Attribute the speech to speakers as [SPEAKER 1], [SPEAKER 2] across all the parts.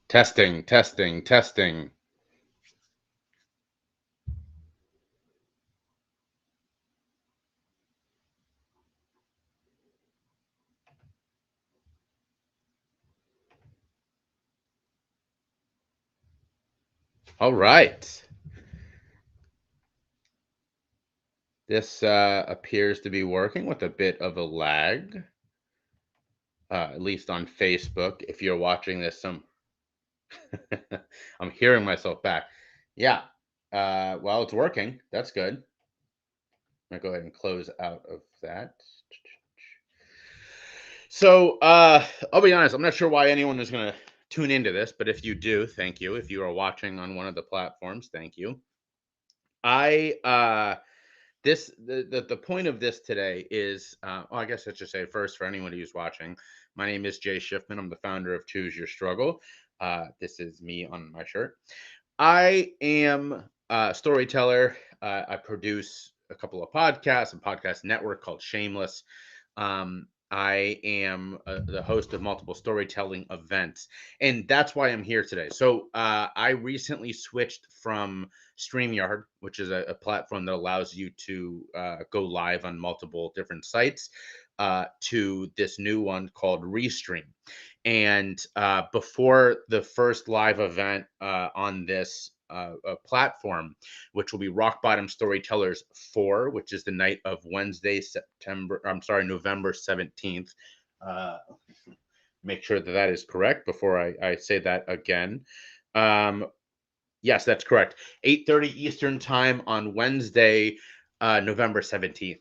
[SPEAKER 1] Testing, testing, testing. All right. This appears to be working with a bit of a lag, at least on Facebook. If you're watching this, I'm hearing myself back. Yeah. Well, it's working. That's good. I'm gonna go ahead and close out of that. So, I'll be honest. I'm not sure why anyone is gonna tune into this, but if you do, thank you. If you are watching on one of the platforms, thank you. I This the point of this today is, well, I guess I should say first for anyone who's watching, my name is Jay Schiffman. I'm the founder of Choose Your Struggle. This is me on my shirt. I am a storyteller. I produce a couple of podcasts, a podcast network called Shameless. I am the host of multiple storytelling events, and that's why I'm here today. So I recently switched from StreamYard, which is a platform that allows you to go live on multiple different sites, to this new one called Restream. And before the first live event on this platform, which will be Rock Bottom Storytellers 4, which is the night of Wednesday, November 17th. Uh, Make sure that that is correct before I say that again. Um, yes, that's correct. 8:30 Eastern time on Wednesday, November 17th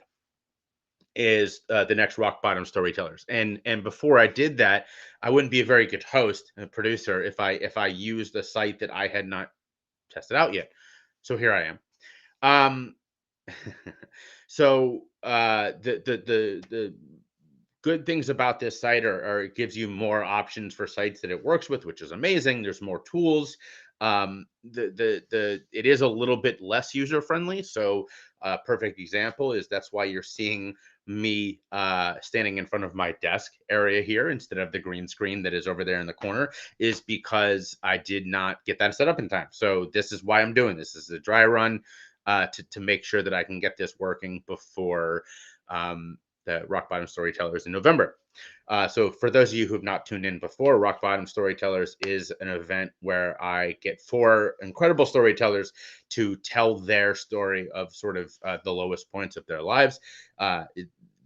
[SPEAKER 1] is the next Rock Bottom Storytellers. And before I did that, I wouldn't be a very good host and producer if I used a site that I had not tested out yet. So here I am. Um, so the good things about this site are it gives you more options for sites that it works with, which is amazing. There's more tools. The it is a little bit less user friendly. So a perfect example is that's why you're seeing me standing in front of my desk area here instead of the green screen that is over there in the corner, is because I did not get that set up in time. So this is why I'm doing this. This is a dry run to make sure that I can get this working before the Rock Bottom Storytellers in November. So, for those of you who have not tuned in before, Rock Bottom Storytellers is an event where I get four incredible storytellers to tell their story of sort of the lowest points of their lives.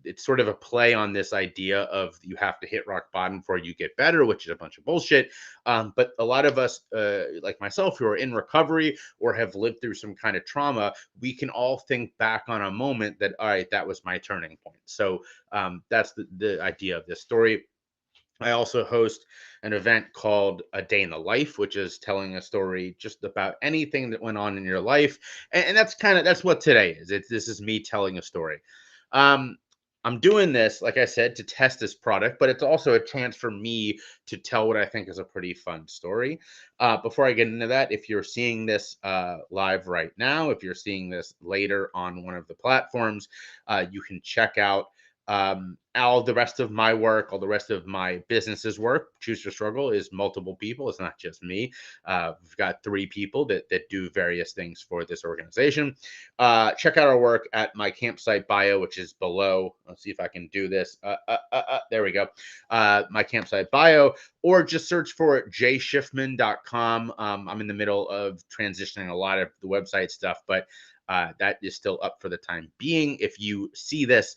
[SPEAKER 1] It's sort of a play on this idea of you have to hit rock bottom before you get better, which is a bunch of bullshit. But a lot of us, like myself, who are in recovery or have lived through some kind of trauma, we can all think back on a moment that, all right, that was my turning point. So that's the idea of this story. I also host an event called A Day in the Life, which is telling a story just about anything that went on in your life, and that's what today is. This is me telling a story. Um, I'm doing this, like I said, to test this product, but it's also a chance for me to tell what I think is a pretty fun story. Before I get into that, if you're seeing this live right now, if you're seeing this later on one of the platforms, you can check out all the rest of my work, all the rest of my business's work. Choose to Struggle is multiple people. It's not just me. We've got three people that do various things for this organization. Check out our work at my campsite bio, which is below. Let's see if I can do this. There we go. My campsite bio, or just search for jschiffman.com. I'm in the middle of transitioning a lot of the website stuff, but that is still up for the time being. If you see this,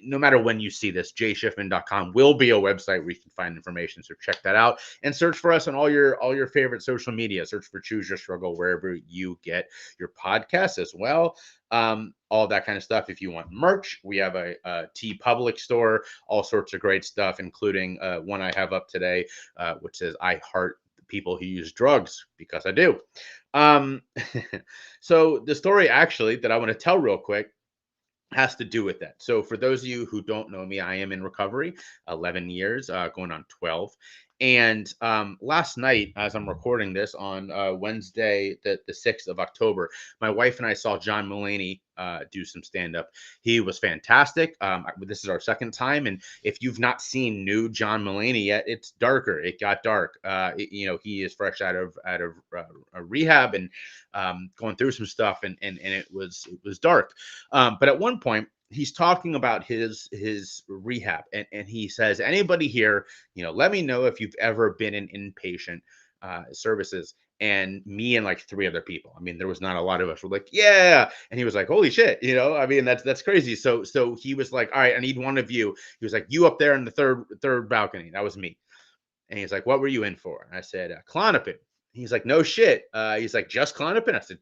[SPEAKER 1] no matter when you see this, jschiffman.com will be a website where you can find information. So check that out and search for us on all your favorite social media. Search for Choose Your Struggle wherever you get your podcasts as well. All that kind of stuff. If you want merch, we have a T Public store, all sorts of great stuff, including one I have up today, which says "I heart people who use drugs," because I do. Um, so the story actually that I want to tell real quick has to do with that. So for those of you who don't know me, I am in recovery, 11 years, going on 12. And last night, as I'm recording this on Wednesday, the 6th of October, my wife and I saw John Mulaney do some stand up. He was fantastic. This is our second time. And if you've not seen new John Mulaney yet, it's darker. It got dark. He is fresh out of rehab and going through some stuff. And it was dark. But at one point, he's talking about his rehab, and he says, anybody here, let me know if you've ever been in inpatient services. And me and like three other people. I mean, there was not a lot of us. Were like, yeah. And he was like, holy shit, I mean, that's crazy. So he was like, all right, I need one of you. He was like, you up there in the third balcony. That was me. And he's like, what were you in for? And I said, Klonopin. He's like, no shit. He's like, just Klonopin. I said,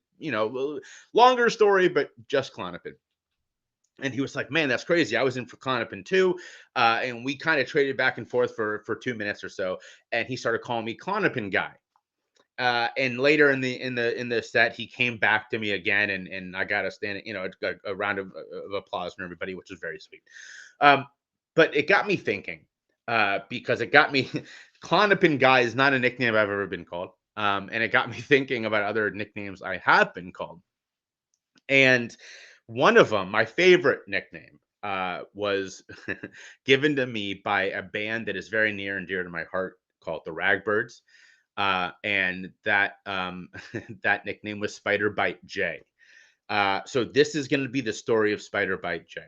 [SPEAKER 1] longer story, but just Klonopin. And he was like, man, that's crazy. I was in for Clonopin too. And we kind of traded back and forth for 2 minutes or so. And he started calling me Clonopin guy. And later in the set, he came back to me again, and I got a stand, a round of applause from everybody, which was very sweet. Um, but it got me thinking, because it got me Clonopin guy is not a nickname I've ever been called. And it got me thinking about other nicknames I have been called. And one of them, my favorite nickname, was given to me by a band that is very near and dear to my heart called the Ragbirds. And that that nickname was Spider Bite J. So this is going to be the story of Spider Bite J.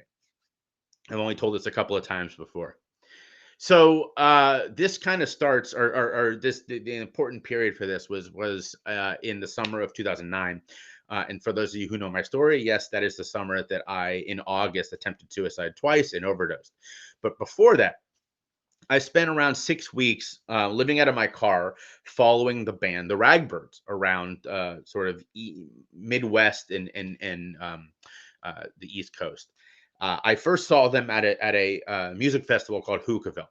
[SPEAKER 1] I've only told this a couple of times before. So this kind of starts, or this the important period for this was in the summer of 2009. And for those of you who know my story, yes, that is the summer that I, in August, attempted suicide twice and overdosed. But before that, I spent around 6 weeks living out of my car, following the band, the Ragbirds, around sort of Midwest and the East Coast. I first saw them at a music festival called Hookahville,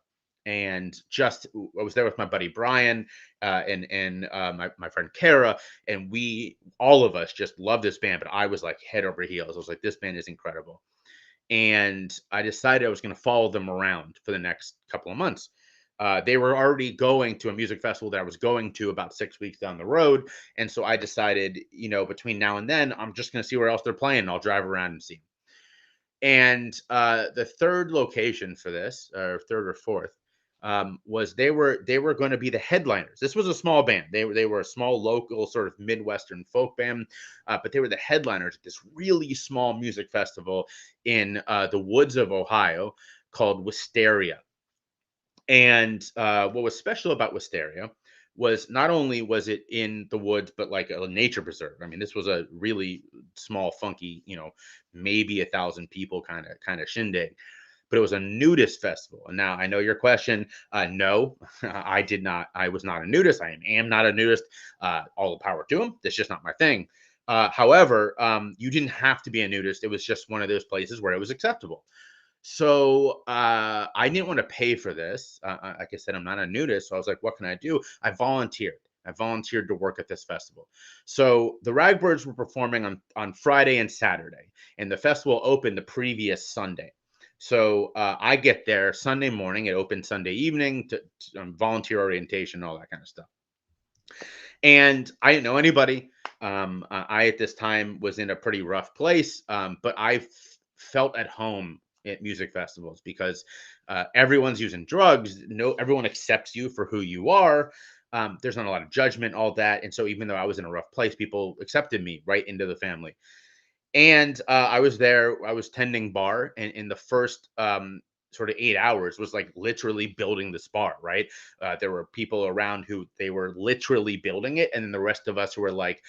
[SPEAKER 1] and just I was there with my buddy Brian and my friend Kara, and we all of us just loved this band. But I was like head over heels. I was like, this band is incredible, and I decided I was going to follow them around for the next couple of months. They were already going to a music festival that I was going to about 6 weeks down the road, and so I decided, between now and then, I'm just going to see where else they're playing. And I'll drive around and see. And the third location for this, or third or fourth, was they were going to be the headliners. This was a small band. They were a small local sort of Midwestern folk band, but they were the headliners at this really small music festival in the woods of Ohio called Wisteria. And what was special about Wisteria was not only was it in the woods, but like a nature preserve. I mean, this was a really small, funky, maybe 1,000 people kind of shindig, but it was a nudist festival. And now I know your question. No, I did not. I was not a nudist. I am not a nudist. All the power to him. That's just not my thing. However, you didn't have to be a nudist. It was just one of those places where it was acceptable. So I didn't want to pay for this. Like I said, I'm not a nudist. So I was like, what can I do? I volunteered to work at this festival. So the Ragbirds were performing on Friday and Saturday, and the festival opened the previous Sunday. So I get there Sunday morning. It opened Sunday evening to volunteer orientation, all that kind of stuff. And I didn't know anybody. I at this time was in a pretty rough place, but felt at home at music festivals because everyone's using drugs. No, everyone accepts you for who you are. There's not a lot of judgment, all that. And so even though I was in a rough place, people accepted me right into the family. And I was there. I was tending bar, and in the first sort of 8 hours was like literally building this bar. Right, there were people around who they were literally building it, and then the rest of us were like,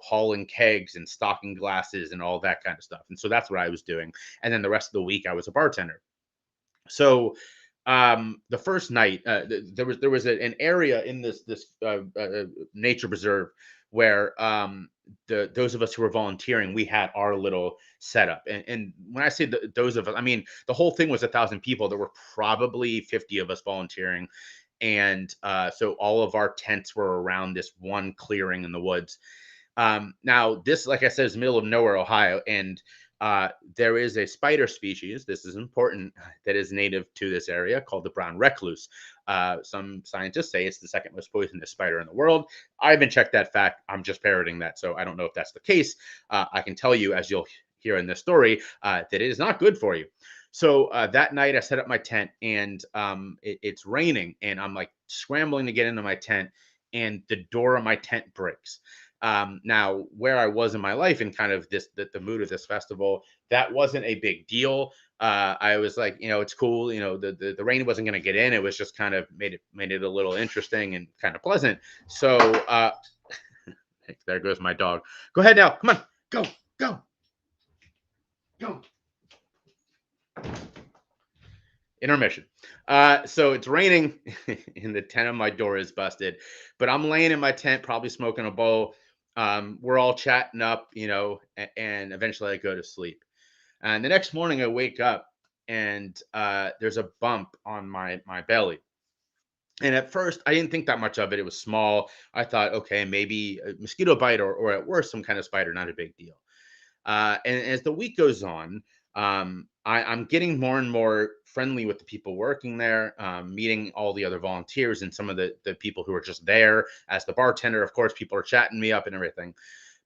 [SPEAKER 1] hauling kegs and stocking glasses and all that kind of stuff. And so that's what I was doing. And then the rest of the week, I was a bartender. So the first night, there was an area in this nature preserve where those of us who were volunteering, we had our little setup. And when I say those of us, I mean the whole thing was 1,000 people. There were probably 50 of us volunteering, and so all of our tents were around this one clearing in the woods. Now this, like I said, is the middle of nowhere, Ohio, and there is a spider species, this is important, that is native to this area called the brown recluse. Some scientists say it's the second most poisonous spider in the world. I haven't checked that fact. I'm just parroting that, so I don't know if that's the case. I can tell you, as you'll hear in this story, that it is not good for you. So that night, I set up my tent, and it's raining, and I'm like scrambling to get into my tent, and the door of my tent breaks. Now, where I was in my life and kind of the mood of this festival, that wasn't a big deal. I was like, it's cool. The rain wasn't going to get in. It was just kind of made it a little interesting and kind of pleasant. So there goes my dog. Go ahead now. Come on, go, go, go. Intermission. So it's raining, and the tent on my door is busted. But I'm laying in my tent, probably smoking a bowl. We're all chatting up, and eventually I go to sleep. And the next morning I wake up, and there's a bump on my belly. And at first, I didn't think that much of it. It was small. I thought, okay, maybe a mosquito bite, or at worst, some kind of spider, not a big deal. And as the week goes on, I'm getting more and more friendly with the people working there, meeting all the other volunteers and some of the people who are just there as the bartender. Of course, people are chatting me up and everything.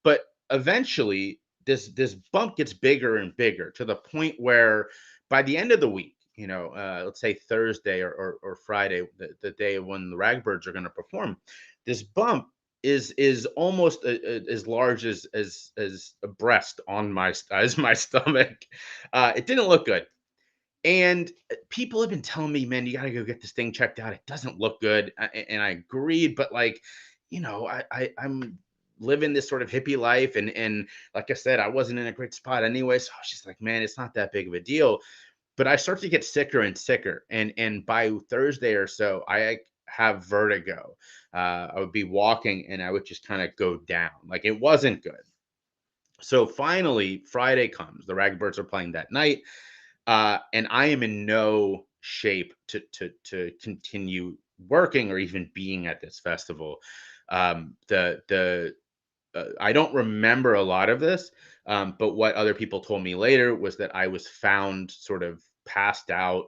[SPEAKER 1] But eventually, this bump gets bigger and bigger to the point where by the end of the week, let's say Thursday or Friday, the day when the Ragbirds are going to perform, this bump is almost as large as a breast on as my stomach. It didn't look good, and people have been telling me, man, you got to go get this thing checked out. It doesn't look good, and I agreed, but like, I'm living this sort of hippie life, and like I said, I wasn't in a great spot anyway, so I was just like, man, it's not that big of a deal. But I start to get sicker and sicker, and by Thursday or so, I have vertigo. I would be walking, and I would just kind of go down. Like, it wasn't good. So finally, Friday comes. The Ragbirds are playing that night, and I am in no shape to continue working or even being at this festival. The I don't remember a lot of this, but what other people told me later was that I was found sort of passed out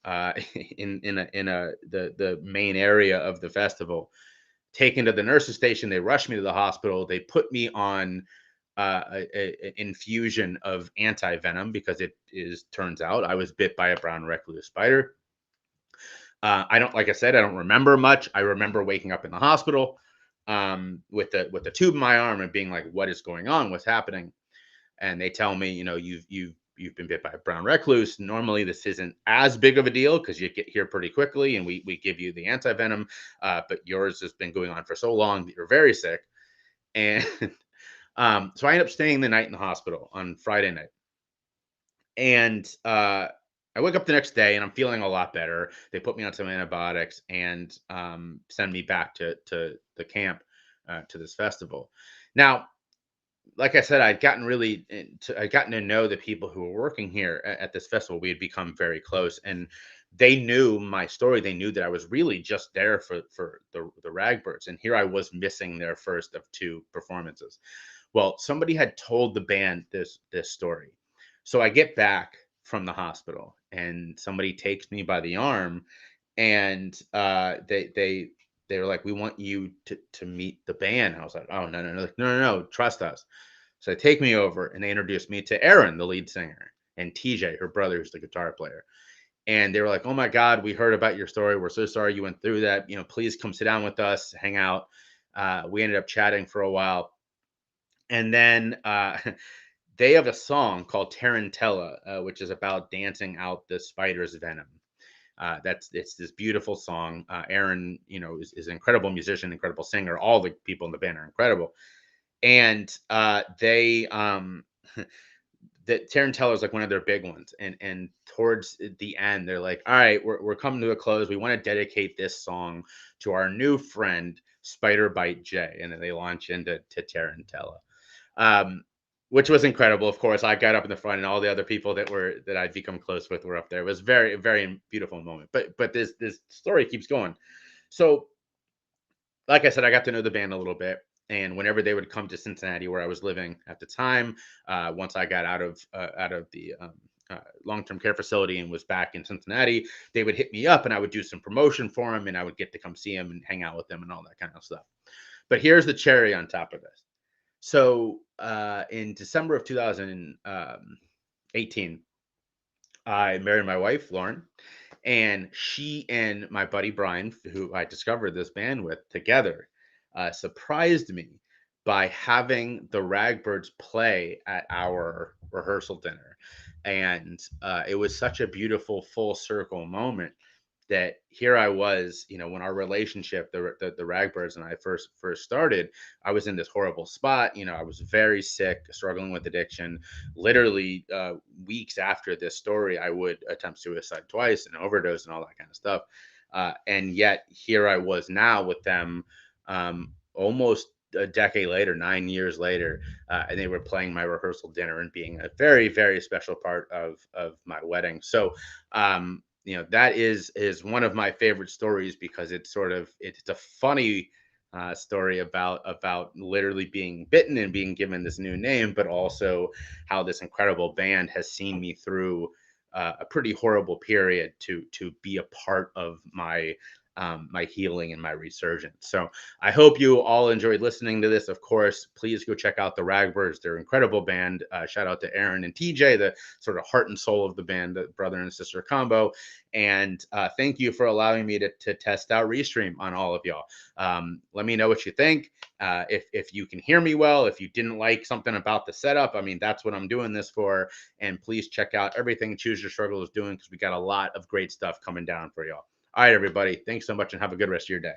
[SPEAKER 1] in the main area of the festival, taken to the nurses station. They rushed me to the hospital. They put me on infusion of anti venom because it is turns out I was bit by a brown recluse spider. I don't like I said I don't remember much. I remember waking up in the hospital with the tube in my arm and being like, "What is going on? What's happening?" And they tell me, you've been bit by a brown recluse. Normally, this isn't as big of a deal because you get here pretty quickly, and we give you the anti venom. But yours has been going on for so long that you're very sick. And so I ended up staying the night in the hospital on Friday night. And I wake up the next day and I'm feeling a lot better. They put me on some antibiotics and send me back to the camp, to this festival. Now, like I said, I'd gotten to know the people who were working here at this festival. We had become very close, and they knew my story. They knew that I was really just there for the Ragbirds, and here I was missing their first of two performances. Well, somebody had told the band this story, so I get back from the hospital, and somebody takes me by the arm, and they were like, "We want you to meet the band." And I was like, "Oh, no, no, no, like, no, no, no, trust us." So they take me over and they introduced me to Aaron, the lead singer, and TJ, her brother, who's the guitar player. And they were like, "Oh my God, we heard about your story. We're so sorry you went through that. Please come sit down with us, hang out." We ended up chatting for a while. And then they have a song called Tarantella, which is about dancing out the spider's venom. It's this beautiful song. Aaron, is an incredible musician, incredible singer. All the people in the band are incredible. And they that Tarantella is like one of their big ones, and towards the end, they're like, "All right, we're coming to a close. We want to dedicate this song to our new friend Spider Bite J," and then they launch into Tarantella, um, which was incredible. Of course, I got up in the front, and all the other people that I'd become close with were up there. It was very very beautiful moment. But this story keeps going. So, like I said, I got to know the band a little bit. And whenever they would come to Cincinnati, where I was living at the time, once I got out of the long-term care facility and was back in Cincinnati, they would hit me up, and I would do some promotion for them, and I would get to come see them and hang out with them and all that kind of stuff. But here's the cherry on top of this. So in December of 2018, I married my wife, Lauren, and she and my buddy Brian, who I discovered this band with together, surprised me by having the Ragbirds play at our rehearsal dinner. And it was such a beautiful full circle moment that here I was, when our relationship, the Ragbirds and I first started, I was in this horrible spot. I was very sick, struggling with addiction. Literally weeks after this story, I would attempt suicide twice and overdose and all that kind of stuff. And yet here I was now with them, almost a decade later, 9 years later, and they were playing my rehearsal dinner and being a very, very special part of my wedding. So that is one of my favorite stories because it's a funny story about literally being bitten and being given this new name, but also how this incredible band has seen me through a pretty horrible period to be a part of my healing and my resurgence. So I hope you all enjoyed listening to this. Of course, please go check out the Ragbirds. They're an incredible band. Shout out to Aaron and TJ, the sort of heart and soul of the band, the brother and sister combo. And thank you for allowing me to test out Restream on all of y'all. Let me know what you think. If you can hear me well, if you didn't like something about the setup, I mean, that's what I'm doing this for. And please check out everything Choose Your Struggle is doing because we got a lot of great stuff coming down for y'all. All right, everybody. Thanks so much and have a good rest of your day.